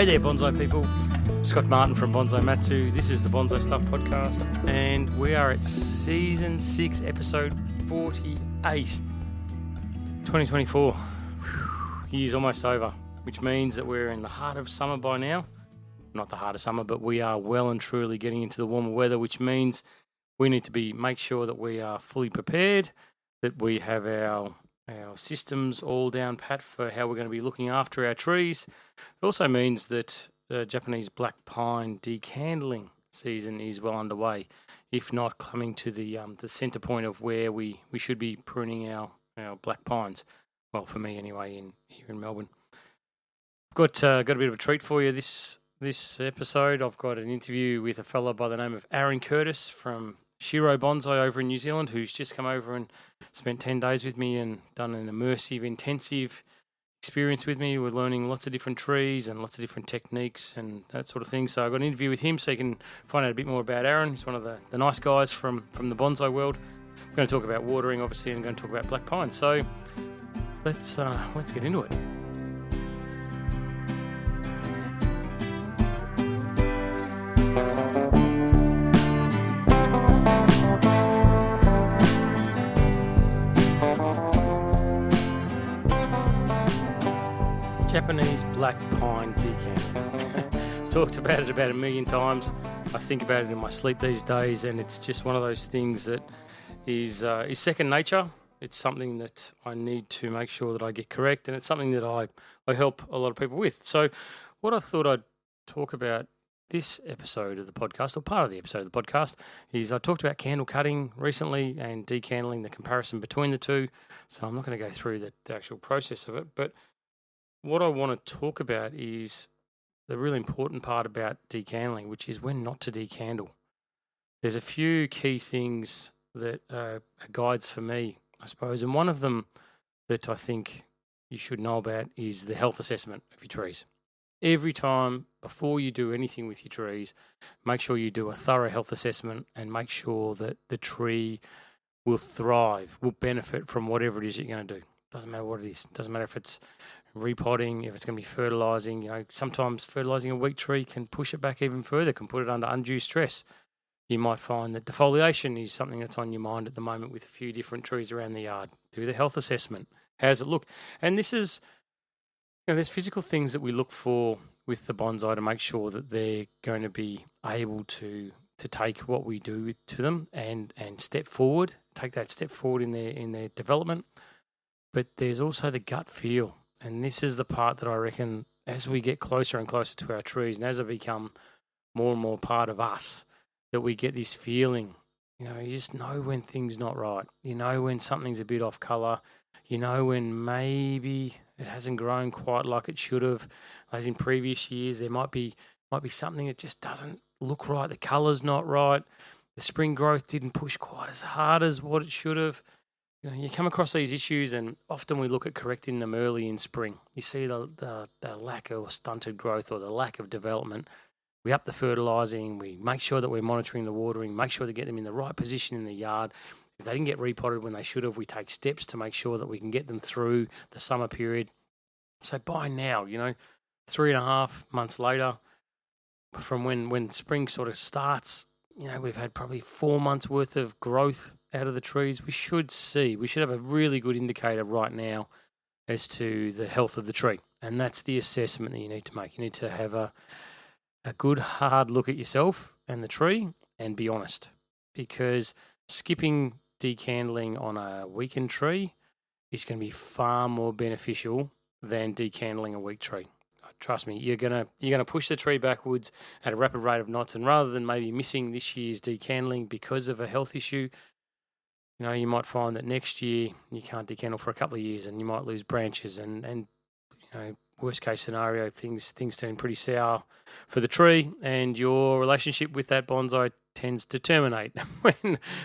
Hey there, bonsai people. Scott Martin from Bonsai Matsu. This is the Bonsai Stuff podcast, and we are at season 6, episode 48. 2024. Year's almost over, which means that we're in the heart of summer by now. Not the heart of summer, but we are well and truly getting into the warmer weather, which means we need to make sure that we are fully prepared, that we have our systems all down pat for how we're going to be looking after our trees. It also means that the Japanese black pine decandling season is well underway, if not coming to the centre point of where we should be pruning our black pines. Well, for me anyway, here in Melbourne. I've got a bit of a treat for you this episode. I've got an interview with a fellow by the name of Aaron Curtis from Shiro Bonsai over in New Zealand, who's just come over and spent 10 days with me and done an immersive, intensive experience with me. We're learning lots of different trees and lots of different techniques and that sort of thing. So I got an interview with him so you can find out a bit more about Aaron. He's one of the nice guys from the bonsai world. We're going to talk about watering, obviously, and we're going to talk about black pine. So let's get into it. Japanese black pine decandling. Talked about it about a million times. I think about it in my sleep these days, and it's just one of those things that is second nature. It's something that I need to make sure that I get correct, and it's something that I help a lot of people with. So what I thought I'd talk about this episode of the podcast, or part of the episode of the podcast, is I talked about candle cutting recently and decandling, the comparison between the two. So I'm not going to go through the actual process of it, but what I want to talk about is the really important part about decandling, which is when not to decandle. There's a few key things that are guides for me, I suppose, and one of them that I think you should know about is the health assessment of your trees. Every time before you do anything with your trees, make sure you do a thorough health assessment and make sure that the tree will thrive, will benefit from whatever it is you're going to do. Doesn't matter what it is. Doesn't matter if it's repotting, if it's going to be fertilising. Sometimes fertilising a weak tree can push it back even further, can put it under undue stress. You might find that defoliation is something that's on your mind at the moment with a few different trees around the yard. Do the health assessment. How does it look? And this is, there's physical things that we look for with the bonsai to make sure that they're going to be able to take what we do to them and step forward, take that step forward in their development. But there's also the gut feel. And this is the part that I reckon as we get closer and closer to our trees and as they become more and more part of us, that we get this feeling. You just know when things not right. You know when something's a bit off colour. You know when maybe it hasn't grown quite like it should have. As in previous years, there might be something that just doesn't look right. The colour's not right. The spring growth didn't push quite as hard as what it should have. You come across these issues, and often we look at correcting them early in spring. You see the lack of stunted growth or the lack of development. We up the fertilising. We make sure that we're monitoring the watering, make sure to get them in the right position in the yard. If they didn't get repotted when they should have, we take steps to make sure that we can get them through the summer period. So by now, 3.5 months later, from when spring sort of starts, we've had probably 4 months worth of growth out of the trees. We should have a really good indicator right now as to the health of the tree. And that's the assessment that you need to make. You need to have a good hard look at yourself and the tree and be honest, because skipping decandling on a weakened tree is going to be far more beneficial than decandling a weak tree. Trust me, you're gonna push the tree backwards at a rapid rate of knots, and rather than maybe missing this year's decandling because of a health issue, you might find that next year you can't decandle for a couple of years, and you might lose branches, and worst case scenario, things turn pretty sour for the tree, and your relationship with that bonsai tends to terminate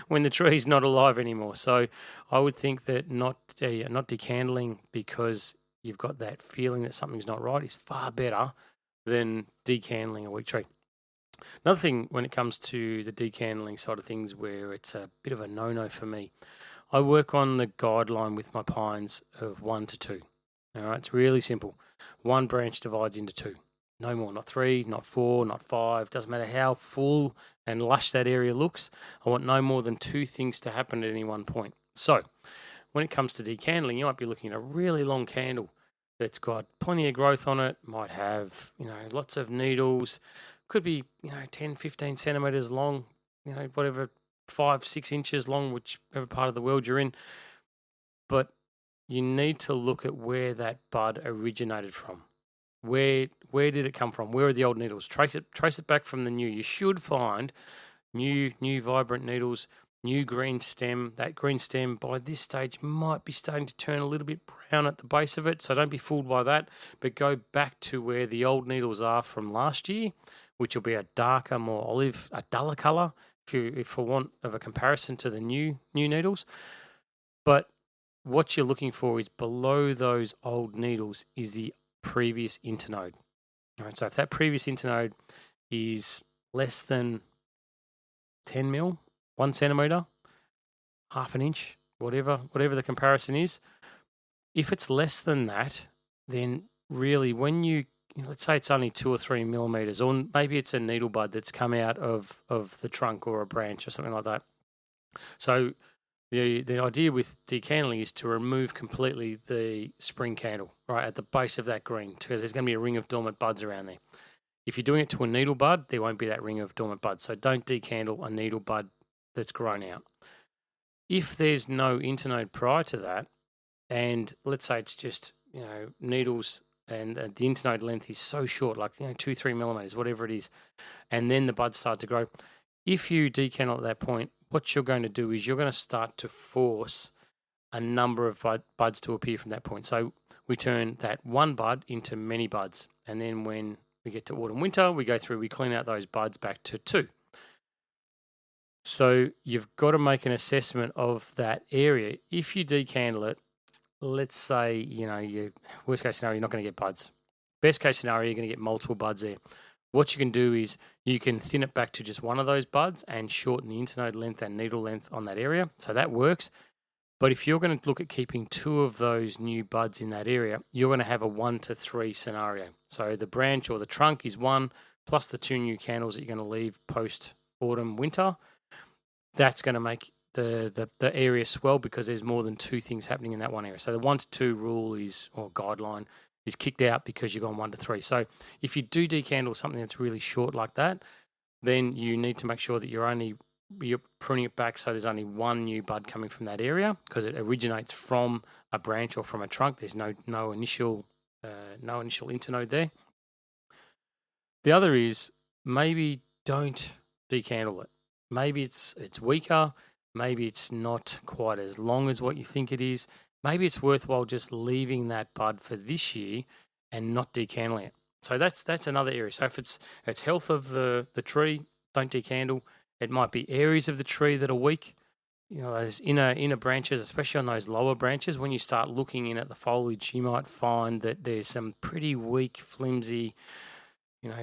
when the tree's not alive anymore. So I would think that not decandling because you've got that feeling that something's not right is far better than decandling a weak tree. Another thing when it comes to the decandling side of things where it's a bit of a no-no for me, I work on the guideline with my pines of 1 to 2. All right, it's really simple. One branch divides into two. No more, not 3, not 4, not 5. Doesn't matter how full and lush that area looks. I want no more than 2 things to happen at any one point. So when it comes to decandling, you might be looking at a really long candle that's got plenty of growth on it, might have, lots of needles, could be, 10, 15 centimeters long, whatever, 5, 6 inches long, whichever part of the world you're in. But you need to look at where that bud originated from. Where did it come from? Where are the old needles? Trace it back from the new. You should find new vibrant needles, new green stem. That green stem by this stage might be starting to turn a little bit brown at the base of it, so don't be fooled by that. But go back to where the old needles are from last year, which will be a darker, more olive, a duller colour, if for want of a comparison to the new needles. But what you're looking for is below those old needles is the previous internode. All right, so if that previous internode is less than 10 mil, 1 centimeter, half an inch, whatever the comparison is, if it's less than that, then really when let's say it's only 2 or 3 millimeters, or maybe it's a needle bud that's come out of the trunk or a branch or something like that. So the idea with decandling is to remove completely the spring candle, right, at the base of that green, because there's going to be a ring of dormant buds around there. If you're doing it to a needle bud, there won't be that ring of dormant buds. So don't decandle a needle bud that's grown out. If there's no internode prior to that, and let's say it's just, needles and the internode length is so short, like, 2-3 millimeters, whatever it is, and then the buds start to grow. If you decandle at that point, what you're going to do is you're going to start to force a number of buds to appear from that point. So we turn that one bud into many buds. And then when we get to autumn, winter, we go through, we clean out those buds back to 2. So you've got to make an assessment of that area. If you decandle it, let's say, your worst case scenario, you're not going to get buds. Best case scenario, you're going to get multiple buds there. What you can do is you can thin it back to just one of those buds and shorten the internode length and needle length on that area. So that works. But if you're going to look at keeping 2 of those new buds in that area, you're going to have a 1 to 3 scenario. So the branch or the trunk is 1, plus the 2 new candles that you're going to leave post autumn, winter. That's going to make the area swell because there's more than 2 things happening in that one area. So the 1 to 2 rule or guideline is kicked out because you've gone 1 to 3. So if you do decandle something that's really short like that, then you need to make sure that you're pruning it back so there's only 1 new bud coming from that area because it originates from a branch or from a trunk. There's no initial internode there. The other is maybe don't decandle it. Maybe it's weaker. Maybe it's not quite as long as what you think it is. Maybe it's worthwhile just leaving that bud for this year and not decandling it. So that's another area. So if it's health of the tree, don't decandle. It might be areas of the tree that are weak. Those inner branches, especially on those lower branches, when you start looking in at the foliage, you might find that there's some pretty weak, flimsy,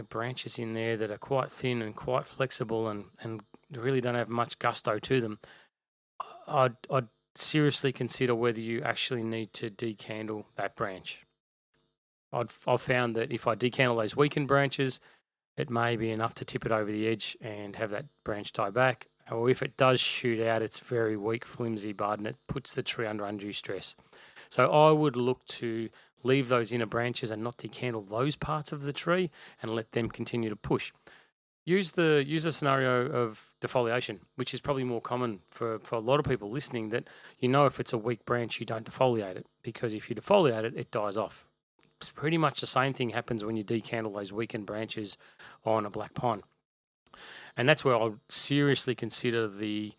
branches in there that are quite thin and quite flexible and really don't have much gusto to them. I'd seriously consider whether you actually need to decandle that branch. I've found that if I decandle those weakened branches, it may be enough to tip it over the edge and have that branch die back. Or if it does shoot out, it's very weak, flimsy bud, and it puts the tree under undue stress. So I would look to leave those inner branches and not decandle those parts of the tree and let them continue to push. Use the scenario of defoliation, which is probably more common for a lot of people listening, that if it's a weak branch, you don't defoliate it, because if you defoliate it, it dies off. It's pretty much the same thing happens when you decandle those weakened branches on a black pine. And that's where I'll seriously consider the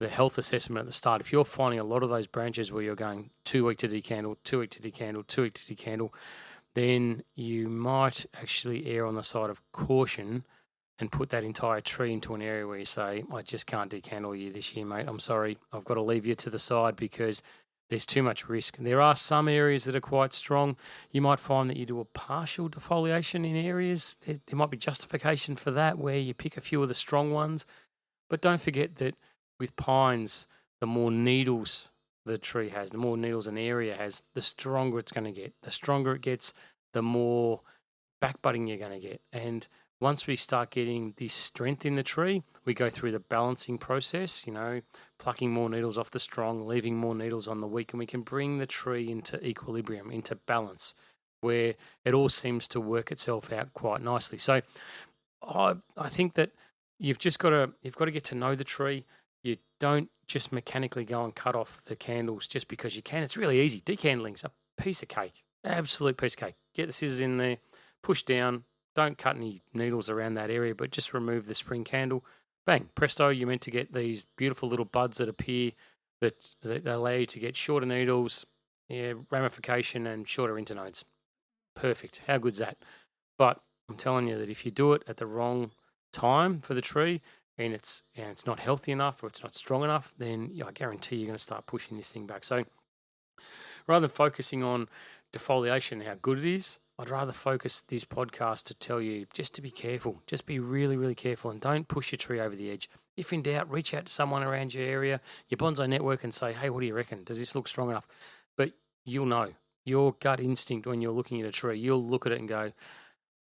health assessment at the start. If you're finding a lot of those branches where you're going 2 week to decandle, 2 week to decandle, 2 week to decandle, then you might actually err on the side of caution and put that entire tree into an area where you say, I just can't decandle you this year, mate. I'm sorry. I've got to leave you to the side because there's too much risk. There are some areas that are quite strong. You might find that you do a partial defoliation in areas. There might be justification for that where you pick a few of the strong ones. But don't forget that with pines, the more needles the tree has, the more needles an area has, the stronger it's going to get. The stronger it gets, the more back budding you're going to get. And once we start getting this strength in the tree, we go through the balancing process, plucking more needles off the strong, leaving more needles on the weak, and we can bring the tree into equilibrium, into balance, where it all seems to work itself out quite nicely. So I think that you've got to get to know the tree. You don't just mechanically go and cut off the candles just because you can. It's really easy. Decandling's a piece of cake, absolute piece of cake. Get the scissors in there, push down. Don't cut any needles around that area, but just remove the spring candle. Bang, presto, you're meant to get these beautiful little buds that appear that allow you to get shorter needles, ramification, and shorter internodes. Perfect. How good's that? But I'm telling you that if you do it at the wrong time for the tree and it's not healthy enough or it's not strong enough, then I guarantee you're going to start pushing this thing back. So rather than focusing on defoliation and how good it is, I'd rather focus this podcast to tell you just to be careful. Just be really, really careful and don't push your tree over the edge. If in doubt, reach out to someone around your area, your bonsai network, and say, hey, what do you reckon? Does this look strong enough? But you'll know. Your gut instinct when you're looking at a tree, you'll look at it and go,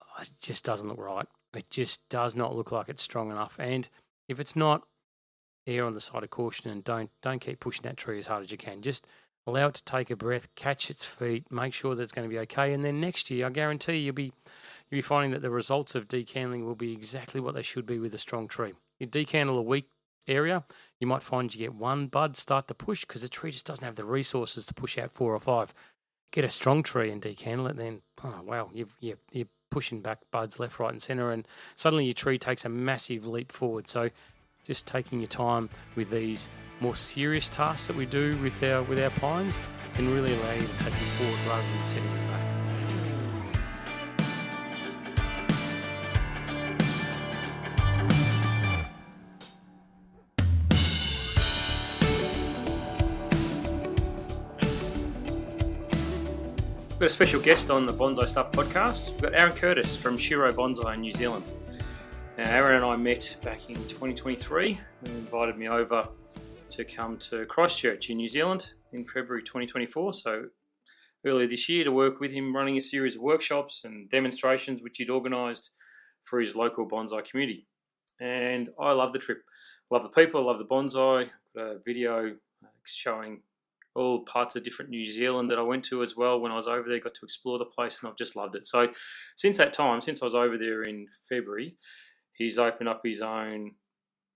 oh, it just doesn't look right. It just does not look like it's strong enough. And if it's not, err on the side of caution and don't keep pushing that tree as hard as you can. Just allow it to take a breath, catch its feet, make sure that it's going to be okay. And then next year, I guarantee you'll be finding that the results of decandling will be exactly what they should be with a strong tree. You decandle a weak area, you might find you get one bud start to push because the tree just doesn't have the resources to push out 4 or 5. Get a strong tree and decandle it, then, oh, wow, you're pushing back buds left, right, and centre, and suddenly your tree takes a massive leap forward. So just taking your time with these more serious tasks that we do with our pines can really allow you to take them forward rather than setting them back. We've got a special guest on the Bonsai Stuff podcast. We've got Aaron Curtis from Shiro Bonsai in New Zealand. Now, Aaron and I met back in 2023 and invited me over to come to Christchurch in New Zealand in February 2024. So earlier this year to work with him running a series of workshops and demonstrations which he'd organised for his local bonsai community. And I love the trip. I love the people, I love the bonsai. I've got a video showing all parts of different New Zealand that I went to as well when I was over there, got to explore the place and I've just loved it. So since that time, since I was over there in February, he's opened up his own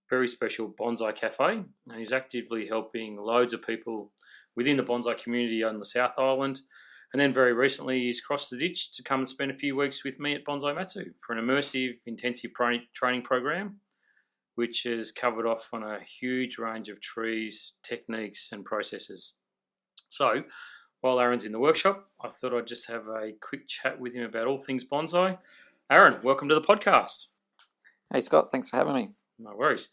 very special bonsai cafe and he's actively helping loads of people within the bonsai community on the South Island. And then very recently he's crossed the ditch to come and spend a few weeks with me at Bonsai Matsu for an immersive intensive training program, which is covered off on a huge range of trees, techniques and processes. So while Aaron's in the workshop, I thought I'd just have a quick chat with him about all things bonsai. Aaron, welcome to the podcast. Hey Scott, thanks for having me. No worries.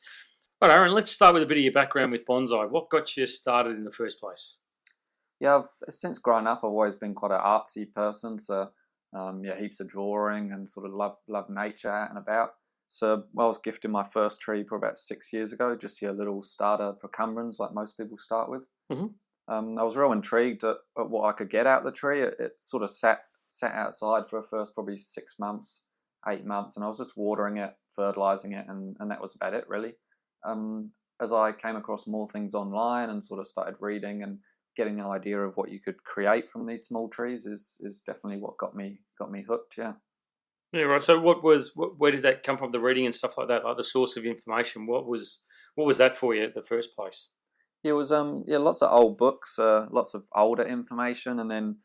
All right, Aaron, let's start with a bit of your background with bonsai. What got you started in the first place? Yeah, since growing up, I've always been quite an artsy person. So, heaps of drawing and sort of love nature out and about. So, I was gifted my first tree probably about 6 years ago, just your little starter procumbrans like most people start with. Mm-hmm. I was real intrigued at what I could get out of the tree. It sort of sat outside for the first probably 6 months, 8 months, and I was just watering it, fertilizing it, and that was about it really. As I came across more things online and sort of started reading and getting an idea of what you could create from these small trees is definitely what got me hooked. Yeah. Yeah, right. So where did that come from? The reading and stuff like that, like the source of information. What was that for you at the first place? It was lots of old books, lots of older information, and then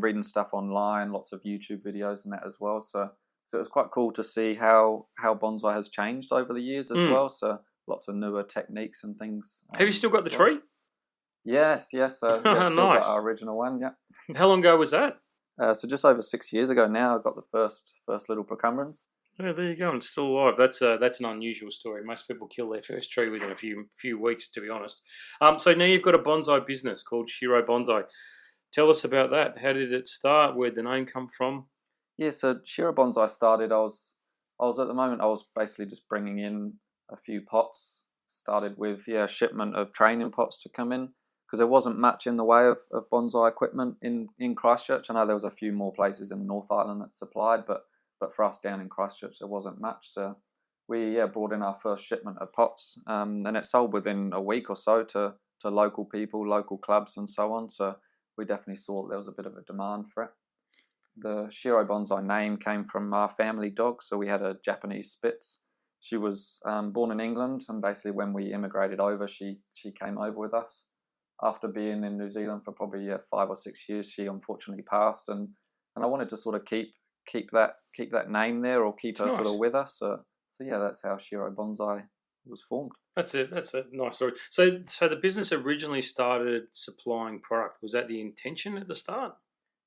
reading stuff online, lots of YouTube videos and that as well. So it was quite cool to see how bonsai has changed over the years as well. So lots of newer techniques and things. Have you still got the tree? Yes. Still nice. Got our original one. Yeah. How long ago was that? So just over 6 years ago now, I got the first little procumbrans. Yeah, there you go. And still alive. That's an unusual story. Most people kill their first tree within a few weeks, to be honest. So now you've got a bonsai business called Shiro Bonsai. Tell us about that. How did it start? Where'd the name come from? Yeah, so Shiro Bonsai started. I was at the moment. I was basically just bringing in a few pots. Started with a shipment of training pots to come in because there wasn't much in the way of bonsai equipment in Christchurch. I know there was a few more places in the North Island that supplied, but but for us down in Christchurch, there wasn't much. So we brought in our first shipment of pots, and it sold within a week or so to local people, local clubs, and so on. So we definitely saw that there was a bit of a demand for it. The Shiro Bonsai name came from our family dog, so we had a Japanese Spitz. She was born in England, and basically when we immigrated over, she came over with us. After being in New Zealand for probably 5 or 6 years, she unfortunately passed, and I wanted to sort of keep that name there, or keep her Nice. sort of with us. So yeah, that's how Shiro Bonsai was formed. That's a nice story. So the business originally started supplying product. Was that the intention at the start?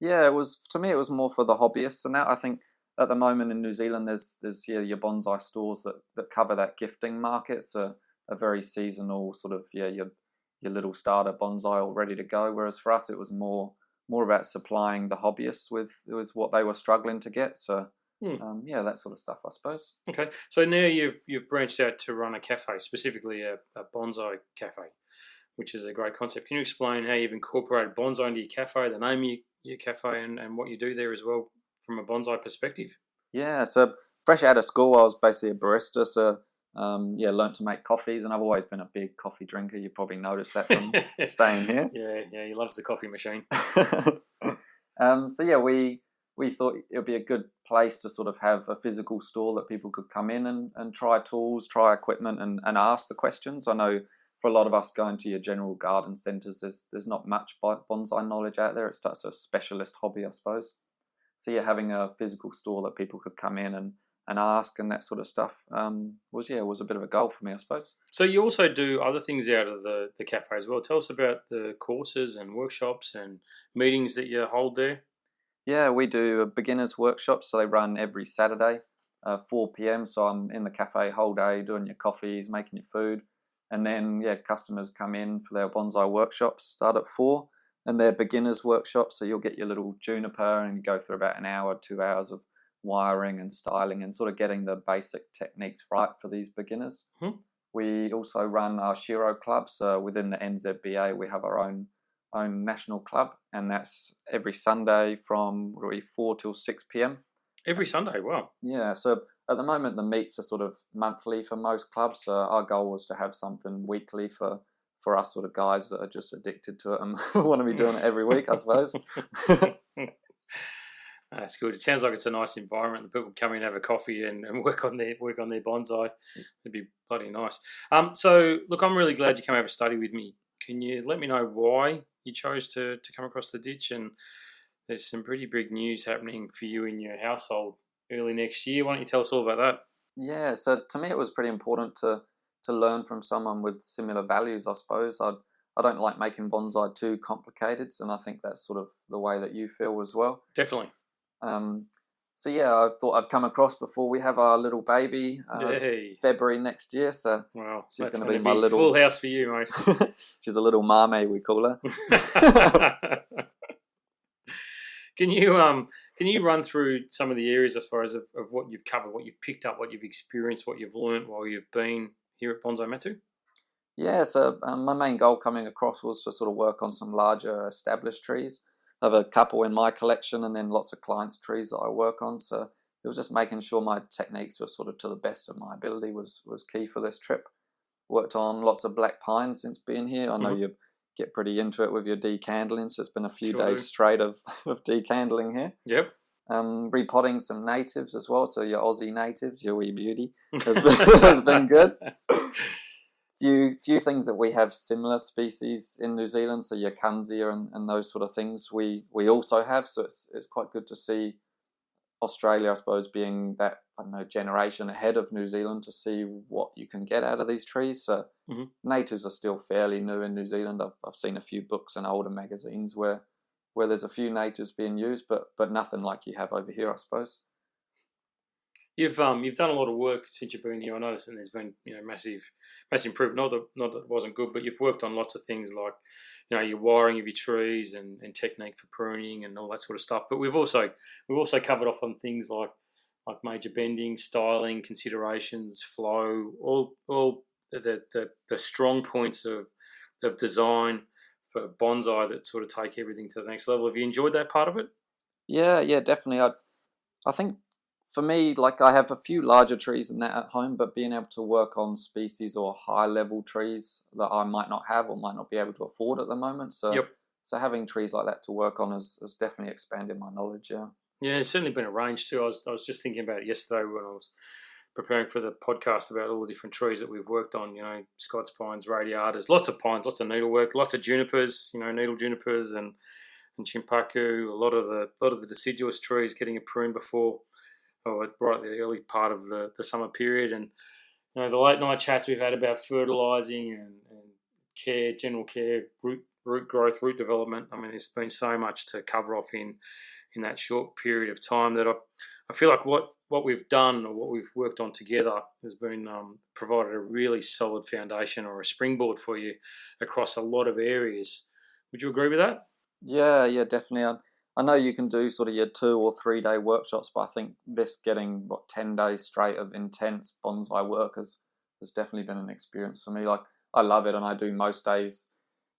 Yeah, it was, to me, it was more for the hobbyists. And now I think at the moment in New Zealand, there's your bonsai stores that cover that gifting market. It's a very seasonal sort of, your little starter bonsai all ready to go. Whereas for us, it was more about supplying the hobbyists with what they were struggling to get. So that sort of stuff, I suppose. Okay, so now you've branched out to run a cafe, specifically a bonsai cafe, which is a great concept. Can you explain how you've incorporated bonsai into your cafe, the name of your cafe, and what you do there as well from a bonsai perspective? Yeah, so fresh out of school, I was basically a barista. So learned to make coffees, and I've always been a big coffee drinker. You probably noticed that from staying here. Yeah, he loves the coffee machine. We thought it would be a good place to sort of have a physical store that people could come in and try tools, try equipment, and ask the questions. I know for a lot of us going to your general garden centres, there's not much bonsai knowledge out there. It's such a specialist hobby, I suppose. So yeah, having a physical store that people could come in and ask and that sort of stuff was a bit of a goal for me, I suppose. So you also do other things out of the cafe as well. Tell us about the courses and workshops and meetings that you hold there. Yeah, we do a beginners workshops, so they run every Saturday, 4 p.m. So I'm in the cafe whole day doing your coffees, making your food, and then customers come in for their bonsai workshops, start at 4, and they're beginners workshops. So you'll get your little juniper and you go through about an hour, 2 hours of wiring and styling and sort of getting the basic techniques right for these beginners. Mm-hmm. We also run our Shiro clubs within the NZBA. We have our own national club, and that's every Sunday from 4 till 6 p.m. Every Sunday, wow. Yeah, so at the moment the meets are sort of monthly for most clubs. Our goal was to have something weekly for us sort of guys that are just addicted to it and want to be doing it every week, I suppose. That's good. It sounds like it's a nice environment. The people come in, have a coffee, and work on their bonsai. It'd be bloody nice. So look, I'm really glad you came over to study with me. Can you let me know why you chose to come across the ditch? And there's some pretty big news happening for you in your household early next year. Why don't you tell us all about that? Yeah, so to me it was pretty important to learn from someone with similar values, I suppose. I don't like making bonsai too complicated, and I think that's sort of the way that you feel as well. Definitely. So yeah, I thought I'd come across before we have our little baby, February next year. So wow, she's going to be my little full house for you, mate. She's a little mame, we call her. Can you run through some of the areas, I suppose, of what you've covered, what you've picked up, what you've experienced, what you've learned while you've been here at Bonsai Matsu? Yeah, so my main goal coming across was to sort of work on some larger established trees. I have a couple in my collection and then lots of clients' trees that I work on. So it was just making sure my techniques were sort of to the best of my ability was key for this trip. Worked on lots of black pine since being here. I know you get pretty into it with your decandling, so it's been a few days straight of decandling here. Yep. Repotting some natives as well, so your Aussie natives, your wee beauty, has been good. Few things that we have similar species in New Zealand, so your Kunzia and those sort of things we also have, so it's quite good to see Australia, I suppose, being that, I don't know, generation ahead of New Zealand to see what you can get out of these trees. So natives are still fairly new in New Zealand. I've seen a few books and older magazines where there's a few natives being used, but nothing like you have over here, I suppose. You've done a lot of work since you've been here. I noticed, and there's been massive improvement. Not that it wasn't good, but you've worked on lots of things like your wiring of your trees and technique for pruning and all that sort of stuff. But we've also covered off on things like major bending, styling, considerations, flow, all the strong points of design for bonsai that sort of take everything to the next level. Have you enjoyed that part of it? Yeah, definitely. I think for me, like I have a few larger trees and that at home, but being able to work on species or high level trees that I might not have or might not be able to afford at the moment. Yep. So having trees like that to work on has definitely expanded my knowledge. Yeah. Yeah, it's certainly been a range too. I was just thinking about it yesterday when I was preparing for the podcast about all the different trees that we've worked on. Scots pines, radiatas, lots of pines, lots of needlework, lots of junipers. Needle junipers and chimpaku. A lot of the deciduous trees getting a prune before, right at the early part of the summer period, and the late night chats we've had about fertilising and care, general care, root growth, root development. I mean, there's been so much to cover off in that short period of time that I feel like what we've done or what we've worked on together has been provided a really solid foundation or a springboard for you across a lot of areas. Would you agree with that? Yeah, definitely. I know you can do sort of your 2 or 3 day workshops, but I think this getting 10 days straight of intense bonsai work has definitely been an experience for me. Like I love it, and I do most days,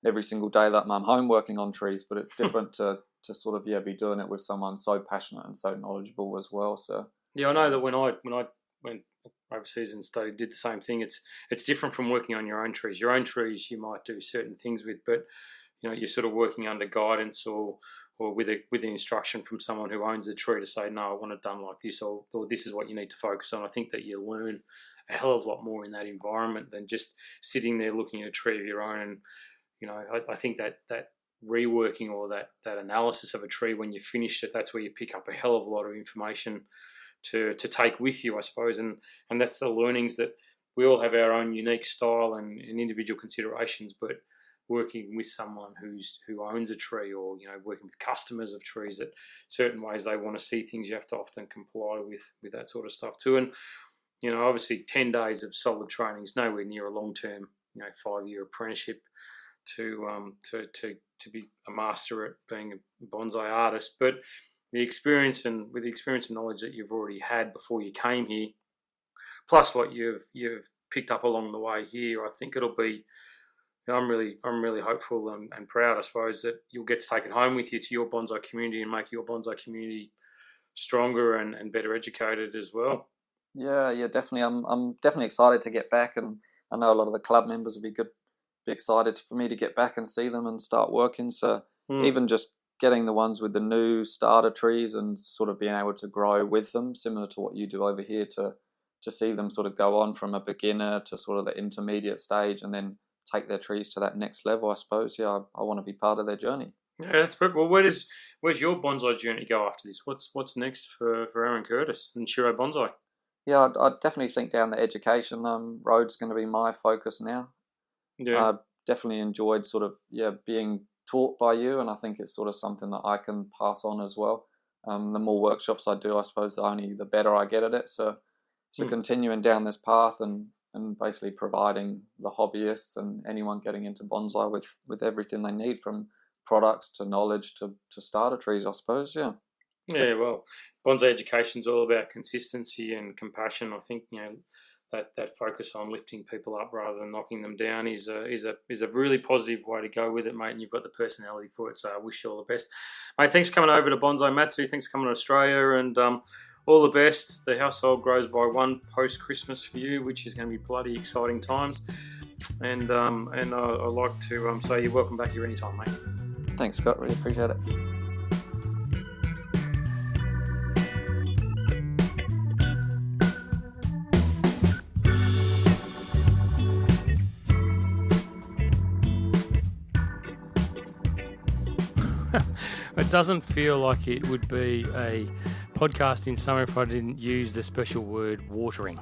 every single day that I'm home working on trees. But it's different to sort of be doing it with someone so passionate and so knowledgeable as well. So yeah, I know that when I went overseas and did the same thing. It's different from working on your own trees. Your own trees you might do certain things with, but you're sort of working under guidance or with the instruction from someone who owns the tree to say, no, I want it done like this, or this is what you need to focus on. I think that you learn a hell of a lot more in that environment than just sitting there looking at a tree of your own. And I think that reworking or that analysis of a tree when you finished it, that's where you pick up a hell of a lot of information to take with you, I suppose. And that's the learnings that we all have our own unique style and individual considerations, but working with someone who owns a tree, or working with customers of trees, that certain ways they want to see things, you have to often comply with that sort of stuff too. And obviously 10 days of solid training is nowhere near a long-term 5-year apprenticeship to be a master at being a bonsai artist. But the experience and knowledge that you've already had before you came here, plus what you've picked up along the way here, I think it'll be. I'm really hopeful and proud, I suppose, that you'll get to take it home with you to your bonsai community and make your bonsai community stronger and better educated as well. Yeah, definitely. I'm definitely excited to get back, and I know a lot of the club members will be excited for me to get back and see them and start working. So even just getting the ones with the new starter trees and sort of being able to grow with them, similar to what you do over here, to see them sort of go on from a beginner to sort of the intermediate stage and then take their trees to that next level, I suppose. Yeah, I want to be part of their journey. Yeah, that's perfect. Well, where's your bonsai journey go after this? What's next for Aaron Curtis and Shiro Bonsai? Yeah, I'd definitely think down the education road's going to be my focus now. Yeah, I definitely enjoyed sort of being taught by you, and I think it's sort of something that I can pass on as well. The more workshops I do, I suppose the better I get at it. So continuing down this path and basically providing the hobbyists and anyone getting into bonsai with everything they need, from products to knowledge to starter trees, I suppose. Yeah. Well, bonsai education is all about consistency and compassion. I think that focus on lifting people up rather than knocking them down is a really positive way to go with it, mate. And you've got the personality for it, so I wish you all the best, mate. Thanks for coming over to Bonsai Matsu. Thanks for coming to Australia, and all the best. The household grows by one post Christmas for you, which is going to be bloody exciting times. And I like to say you're welcome back here anytime, mate. Thanks, Scott. Really appreciate it. It doesn't feel like it would be a podcast in summer if I didn't use the special word watering.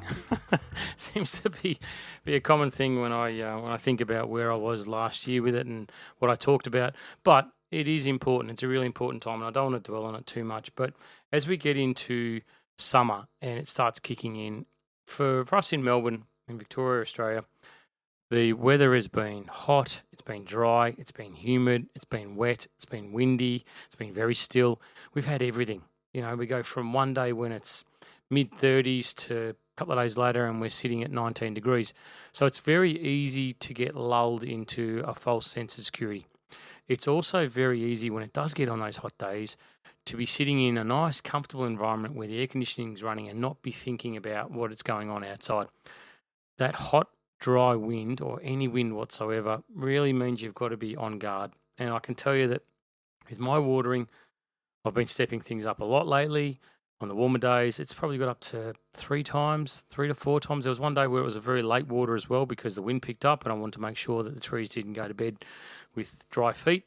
Seems to be a common thing when I think about where I was last year with it and what I talked about. But it is important. It's a really important time, and I don't want to dwell on it too much. But as we get into summer and it starts kicking in, for us in Melbourne, in Victoria, Australia, the weather has been hot, it's been dry, it's been humid, it's been wet, it's been windy, it's been very still. We've had everything. We go from one day when it's mid-30s to a couple of days later and we're sitting at 19 degrees. So it's very easy to get lulled into a false sense of security. It's also very easy when it does get on those hot days to be sitting in a nice, comfortable environment where the air conditioning is running and not be thinking about what is going on outside. That hot, dry wind or any wind whatsoever really means you've got to be on guard. And I can tell you that with my watering, I've been stepping things up a lot lately. On the warmer days, it's probably got up to 3 to 4 times. There was one day where it was a very late water as well because the wind picked up and I wanted to make sure that the trees didn't go to bed with dry feet.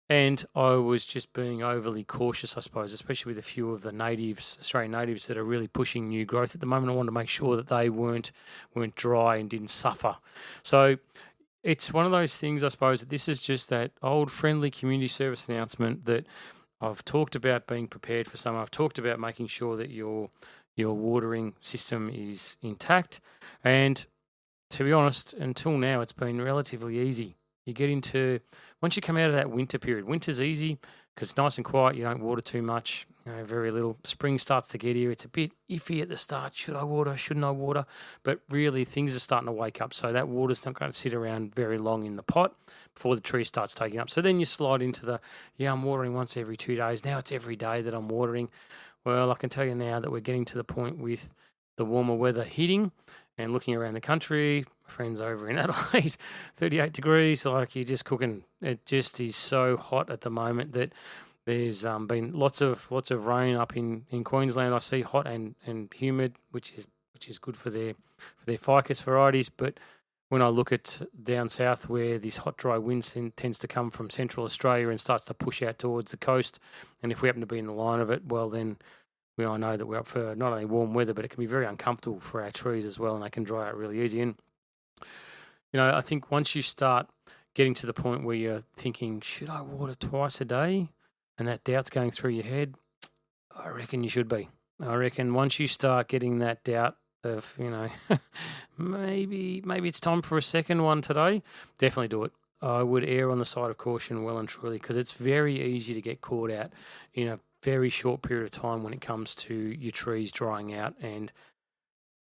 And I was just being overly cautious, I suppose, especially with a few of the natives, Australian natives, that are really pushing new growth at the moment. I wanted to make sure that they weren't dry and didn't suffer. So it's one of those things, I suppose, that this is just that old friendly community service announcement that I've talked about being prepared for summer. I've talked about making sure that your watering system is intact. And to be honest, until now, it's been relatively easy. You get into, once you come out of that winter period, winter's easy because it's nice and quiet. You don't water too much, very little. Spring starts to get here. It's a bit iffy at the start. Should I water? Shouldn't I water? But really, things are starting to wake up. So that water's not going to sit around very long in the pot before the tree starts taking up. So then you slide into I'm watering once every 2 days. Now it's every day that I'm watering. Well, I can tell you now that we're getting to the point with the warmer weather hitting and looking around the country, friends over in Adelaide, 38 degrees, like you're just cooking. It just is so hot at the moment that there's been lots of rain up in Queensland. I see hot and humid, which is good for their ficus varieties. But when I look at down south where this hot, dry wind tends to come from central Australia and starts to push out towards the coast, and if we happen to be in the line of it, well then we all know that we're up for not only warm weather, but it can be very uncomfortable for our trees as well, and they can dry out really easy. And I think once you start getting to the point where you're thinking, should I water twice a day? And that doubt's going through your head, I reckon you should be. I reckon once you start getting that doubt of, maybe it's time for a second one today, definitely do it. I would err on the side of caution well and truly because it's very easy to get caught out in a very short period of time when it comes to your trees drying out, and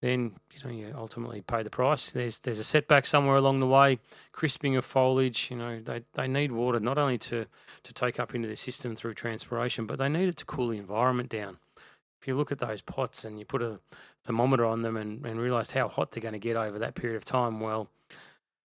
then you ultimately pay the price. There's a setback somewhere along the way, crisping of foliage. They need water not only to take up into the system through transpiration, but they need it to cool the environment down. If you look at those pots and you put a thermometer on them and realise how hot they're going to get over that period of time, well,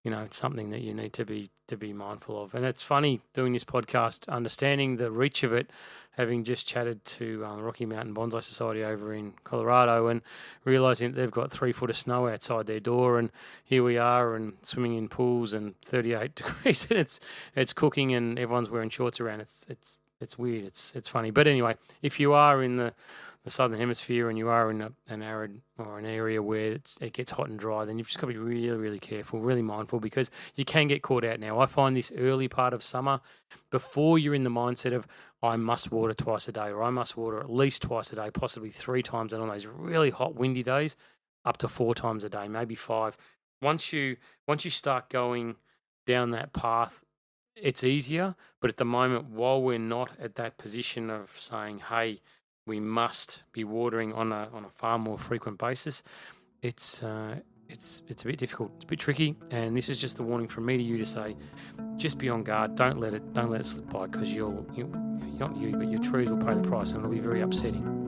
it's something that you need to be mindful of. And it's funny doing this podcast, understanding the reach of it, having just chatted to Rocky Mountain Bonsai Society over in Colorado and realising that they've got 3 foot of snow outside their door, and here we are and swimming in pools and 38 degrees and it's cooking and everyone's wearing shorts around. It's weird. It's funny. But anyway, if you are in the southern hemisphere and you are in an arid or an area where it gets hot and dry, then you've just got to be really, really careful, really mindful, because you can get caught out. Now, I find this early part of summer, before you're in the mindset of I must water twice a day or I must water at least twice a day, possibly 3 times, and on those really hot, windy days, up to 4 times a day, maybe 5. Once you start going down that path, it's easier. But at the moment, while we're not at that position of saying, hey, we must be watering on a far more frequent basis, it's a bit difficult. It's a bit tricky, and this is just the warning from me to you to say, just be on guard. Don't let it slip by, because not you, but your trees will pay the price, and it'll be very upsetting.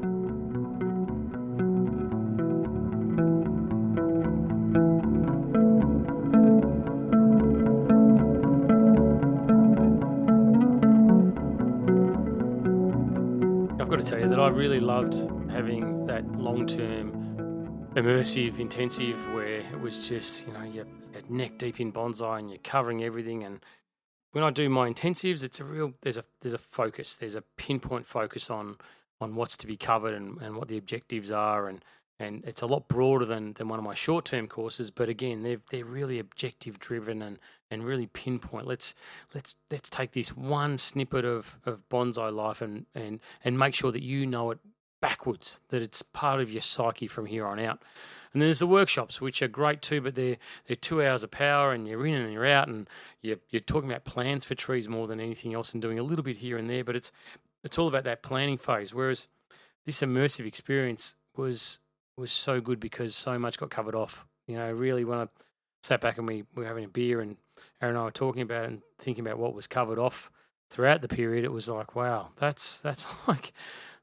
I've got to tell you that I really loved having that long-term immersive intensive where it was just, you're neck deep in bonsai and you're covering everything. And when I do my intensives, it's there's a focus, there's a pinpoint focus on what's to be covered and what the objectives are, and it's a lot broader than one of my short-term courses. But again, they're really objective driven and really pinpoint. Let's take this one snippet of bonsai life and make sure that you know it backwards, that it's part of your psyche from here on out. And then there's the workshops, which are great too, but they're 2 hours of power, and you're in and you're out, and you're talking about plans for trees more than anything else, and doing a little bit here and there. But it's all about that planning phase. Whereas this immersive experience was so good because so much got covered off. Really, when I sat back and we were having a beer and Aaron and I were talking about it and thinking about what was covered off throughout the period, it was like, wow, that's like,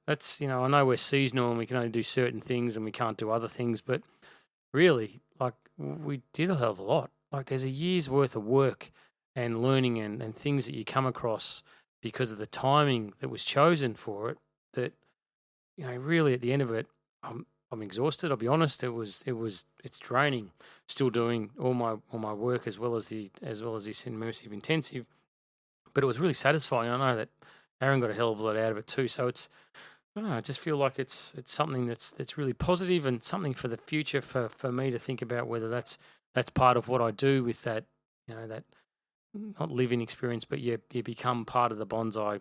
that's, you know, I know we're seasonal and we can only do certain things and we can't do other things, but really, like, we did a hell of a lot. Like, there's a year's worth of work and learning and things that you come across because of the timing that was chosen for it, that, you know, really at the end of it, I'm exhausted. I'll be honest. It's draining. Still doing all my work as well as this immersive intensive, but it was really satisfying. I know that Aaron got a hell of a lot out of it too. So I don't know, I just feel like it's something that's really positive and something for the future for me to think about whether that's part of what I do with that, you know, that not living experience, but you become part of the Bonsai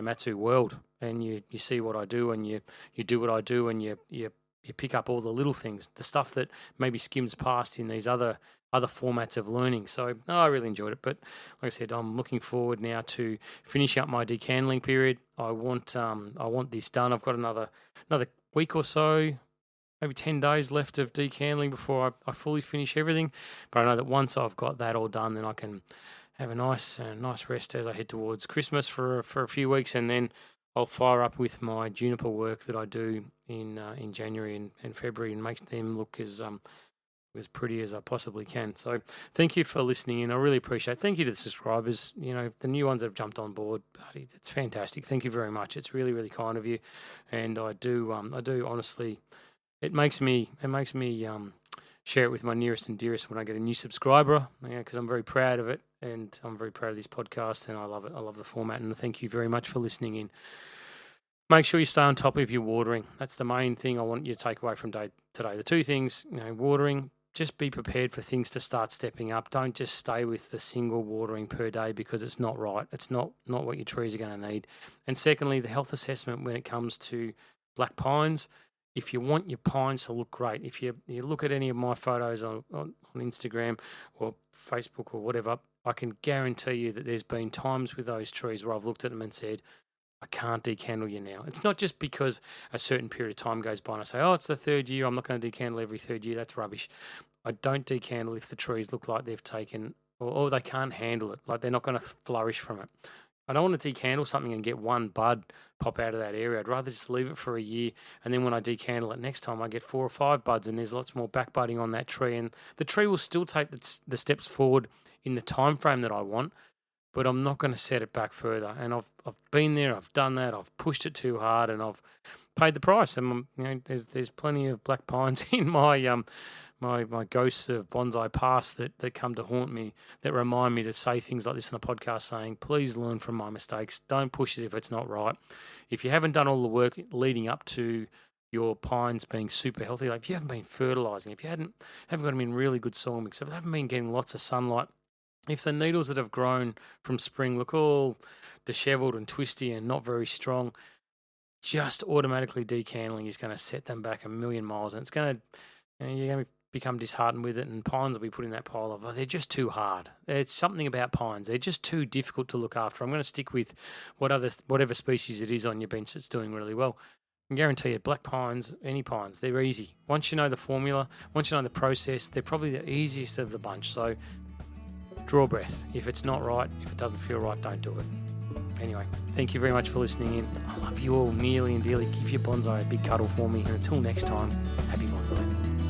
Matsu world, and you see what I do, and you do what I do, and you pick up all the little things, the stuff that maybe skims past in these other formats of learning. So I really enjoyed it. But like I said, I'm looking forward now to finish up my decandling period. I want this done. I've got another week or so, maybe 10 days left of decandling before I fully finish everything. But I know that once I've got that all done, then I can have a nice rest as I head towards Christmas for a few weeks, and then I'll fire up with my juniper work that I do in January and February and make them look as pretty as I possibly can. So thank you for listening in. I really appreciate it. Thank you to the subscribers, you know, the new ones that have jumped on board. Buddy, it's fantastic. Thank you very much. It's really, really kind of you. And I do honestly, it makes me share it with my nearest and dearest when I get a new subscriber, because I'm very proud of it, and I'm very proud of this podcast, and I love it. I love the format, and thank you very much for listening in. Make sure you stay on top of your watering. That's the main thing I want you to take away from today. The two things, you know, watering, just be prepared for things to start stepping up. Don't just stay with the single watering per day, because it's not right. It's not what your trees are going to need. And secondly, the health assessment when it comes to black pines. If you want your pines to look great, if you look at any of my photos on Instagram or Facebook or whatever, I can guarantee you that there's been times with those trees where I've looked at them and said, I can't decandle you now. It's not just because a certain period of time goes by and I say, oh, it's the third year, I'm not going to decandle every third year. That's rubbish. I don't decandle if the trees look like they've taken, or they can't handle it, like they're not going to flourish from it. I don't want to decandle something and get one bud pop out of that area. I'd rather just leave it for a year, and then when I decandle it next time, I get 4 or 5 buds, and there's lots more back budding on that tree, and the tree will still take the steps forward in the time frame that I want, but I'm not going to set it back further. And I've been there, I've done that, I've pushed it too hard, and I've paid the price. And you know, there's plenty of black pines in my my ghosts of bonsai past that come to haunt me, that remind me to say things like this in a podcast, saying, please learn from my mistakes. Don't push it if it's not right. If you haven't done all the work leading up to your pines being super healthy, like if you haven't been fertilising, if you haven't got them in really good soil mix, if they haven't been getting lots of sunlight, if the needles that have grown from spring look all dishevelled and twisty and not very strong, just automatically decandling is going to set them back a million miles, and it's going to, you're going to become disheartened with it, and pines will be put in that pile of, they're just too hard. It's something about pines. They're just too difficult to look after. I'm going to stick with whatever species it is on your bench that's doing really well. I can guarantee you, black pines, any pines, they're easy. Once you know the formula, once you know the process, they're probably the easiest of the bunch. So draw a breath. If it's not right, if it doesn't feel right, don't do it. Anyway, thank you very much for listening in. I love you all nearly and dearly. Give your bonsai a big cuddle for me. And until next time, happy bonsai.